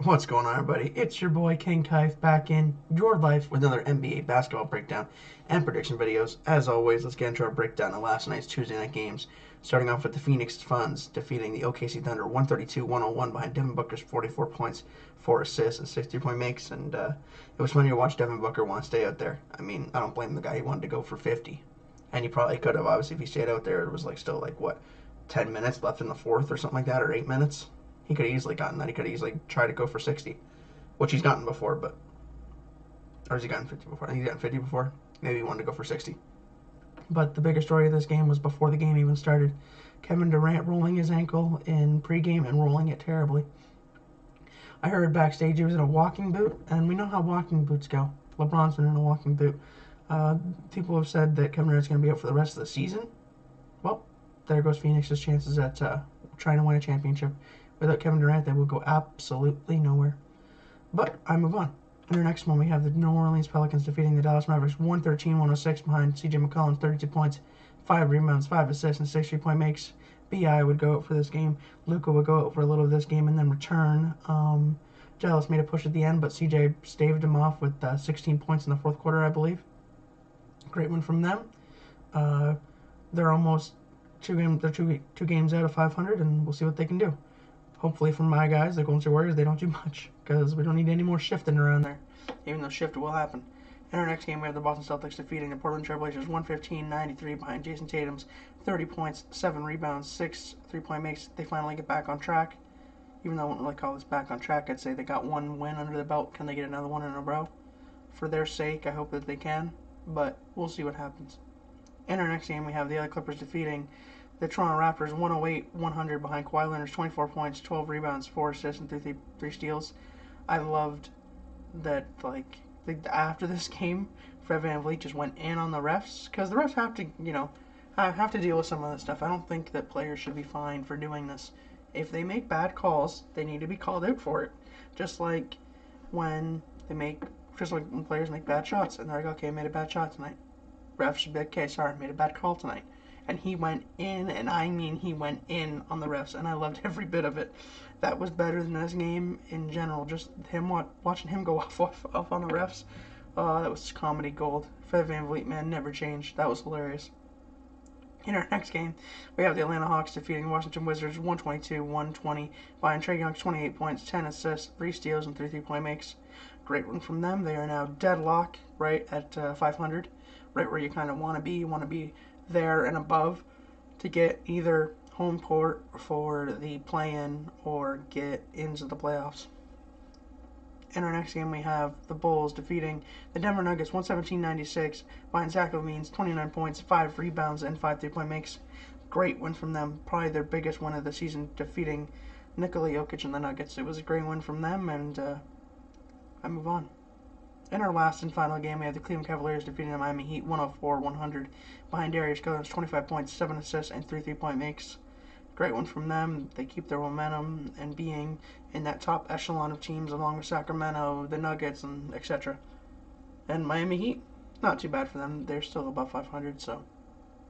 What's going on, everybody? It's your boy King Kaif back in your life with another NBA basketball breakdown and prediction videos. As always, let's get into our breakdown of last night's Tuesday night games. Starting off with the Phoenix Suns defeating the OKC Thunder 132-101 behind Devin Booker's 44 points, 4 assists, and 6 3-point makes. And it was funny to watch Devin Booker want to stay out there. I mean, I don't blame the guy. He wanted to go for 50. And he probably could have, obviously, if he stayed out there. It was still, 10 minutes left in the fourth or something like that, or 8 minutes. He could have easily gotten that. He could have easily tried to go for 60, which he's gotten before, but or has he gotten 50 before? I think he's gotten 50 before. Maybe he wanted to go for 60. But the bigger story of this game was before the game even started. Kevin Durant rolling his ankle in pregame and rolling it terribly. I heard backstage he was in a walking boot, and we know how walking boots go. LeBron's been in a walking boot. Uh, People have said that Kevin Durant's going to be out for the rest of the season. Well, there goes Phoenix's chances at trying to win a championship. Without Kevin Durant, they will go absolutely nowhere. But I move on. In our next one, we have the New Orleans Pelicans defeating the Dallas Mavericks 113-106 behind CJ McCollum's 32 points, 5 rebounds, 5 assists, and 6 3-point makes. BI would go out for this game. Luka would go out for a little of this game and then return. Dallas made a push at the end, but CJ staved him off with 16 points in the fourth quarter, I believe. Great win from them. Uh, they're almost two games out of 500, and we'll see what they can do. Hopefully for my guys, the Golden State Warriors, they don't do much because we don't need any more shifting around there, even though shift will happen. In our next game, we have the Boston Celtics defeating the Portland Trail Blazers 115-93 behind Jason Tatum's 30 points, 7 rebounds, 6 3-point makes. They finally get back on track. Even though I wouldn't really call this back on track, I'd say they got one win under the belt. Can they get another one in a row? For their sake, I hope that they can, but we'll see what happens. In our next game, we have the LA Clippers defeating the Toronto Raptors 108-100 behind Kawhi Leonard's 24 points, 12 rebounds, 4 assists, and 3 steals. I loved that, after this game, Fred VanVleet just went in on the refs because the refs have to, have to deal with some of this stuff. I don't think that players should be fined for doing this. If they make bad calls, they need to be called out for it. Just like when when players make bad shots and they're like, okay, I made a bad shot tonight. Refs should be like, okay, sorry, I made a bad call tonight. And he went in, and I mean he went in on the refs, and I loved every bit of it. That was better than this game in general. Just him watching him go off on the refs. That was comedy gold. Fred VanVleet, man, never changed. That was hilarious. In our next game, we have the Atlanta Hawks defeating the Washington Wizards 122-120 behind Trae Young's 28 points, 10 assists, 3 steals, and 3 3-point makes. Great one from them. They are now deadlock right at 500, right where you kind of want to be. You want to be there and above to get either home court for the play-in or get into the playoffs. In our next game, we have the Bulls defeating the Denver Nuggets 117-96 behind Zach LaVine's 29 points, 5 rebounds, and 5 3-point makes. Great win from them. Probably their biggest win of the season, defeating Nikola Jokic and the Nuggets. It was a great win from them, and I move on. In our last and final game, we have the Cleveland Cavaliers defeating the Miami Heat 104-100 behind Darius Garland's 25 points, 7 assists, and 3 3-point makes. Great one from them. They keep their momentum and being in that top echelon of teams along with Sacramento, the Nuggets, and etc. And Miami Heat, not too bad for them. They're still above 500, so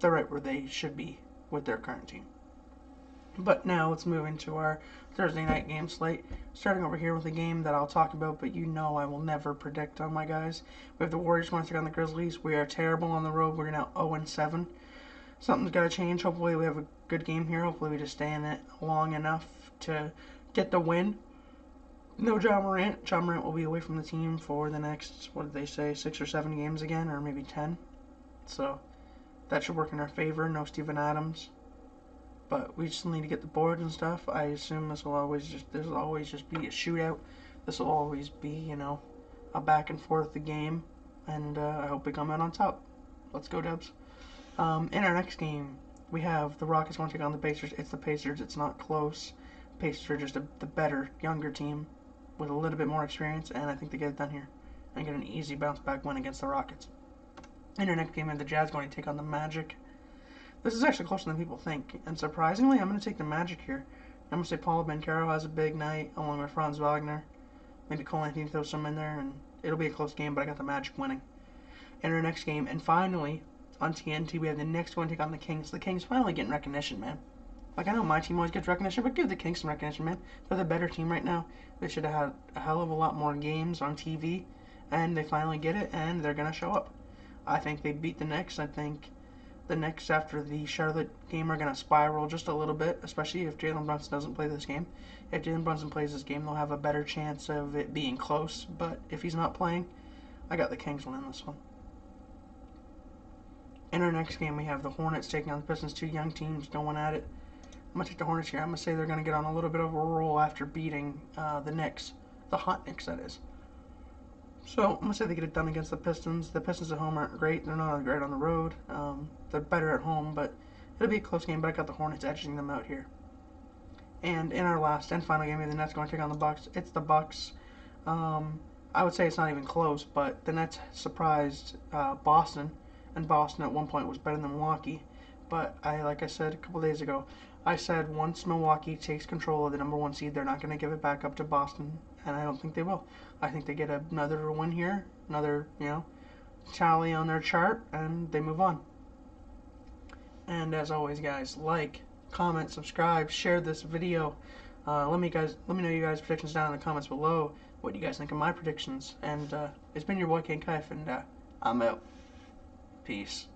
they're right where they should be with their current team. But now let's move into our Thursday night game slate. Starting over here with a game that I'll talk about, but you know I will never predict on my guys. We have the Warriors going to take on the Grizzlies. We are terrible on the road. We're now 0-7. Something's got to change. Hopefully we have a good game here. Hopefully we just stay in it long enough to get the win. No Ja Morant. Ja Morant will be away from the team for the next, what did they say, 6 or 7 games again, or maybe 10. So that should work in our favor. No Steven Adams. But we still need to get the boards and stuff. I assume this will always just be a shootout. This will always be, a back and forth the game. And I hope we come out on top. Let's go, Dubs. In our next game, we have the Rockets going to take on the Pacers. It's the Pacers. It's not close. Pacers are just the better, younger team with a little bit more experience, and I think they get it done here and get an easy bounce-back win against the Rockets. In our next game, we have the Jazz going to take on the Magic. This is actually closer than people think, and surprisingly, I'm going to take the Magic here. I'm going to say Paolo Banchero has a big night, along with Franz Wagner. Maybe Cole Anthony throws some in there, and it'll be a close game, but I got the Magic winning. In our next game, and finally, on TNT, we have the Knicks going to take on the Kings. The Kings finally getting recognition, man. Like, I know my team always gets recognition, but give the Kings some recognition, man. They're the better team right now. They should have had a hell of a lot more games on TV, and they finally get it, and they're going to show up. I think they beat the Knicks. I think the Knicks, after the Charlotte game, are going to spiral just a little bit, especially if Jalen Brunson doesn't play this game. If Jalen Brunson plays this game, they'll have a better chance of it being close, but if he's not playing, I got the Kings winning this one. In our next game, we have the Hornets taking on the Pistons, two young teams going at it. I'm going to take the Hornets here. I'm going to say they're going to get on a little bit of a roll after beating the Knicks. The hot Knicks, that is. So, I'm going to say they get it done against the Pistons. The Pistons at home aren't great. They're not great on the road. They're better at home, but it'll be a close game, but I got the Hornets edging them out here. And in our last and final game, the Nets going to take on the Bucks. It's the Bucks. I would say it's not even close, but the Nets surprised Boston, and Boston at one point was better than Milwaukee. But like I said a couple days ago, I said once Milwaukee takes control of the number one seed, they're not going to give it back up to Boston, and I don't think they will. I think they get another win here, another tally on their chart, and they move on. And as always, guys, like, comment, subscribe, share this video. Let me know you guys' predictions down in the comments below. What do you guys think of my predictions? And it's been your boy King Kaif, and I'm out. Peace.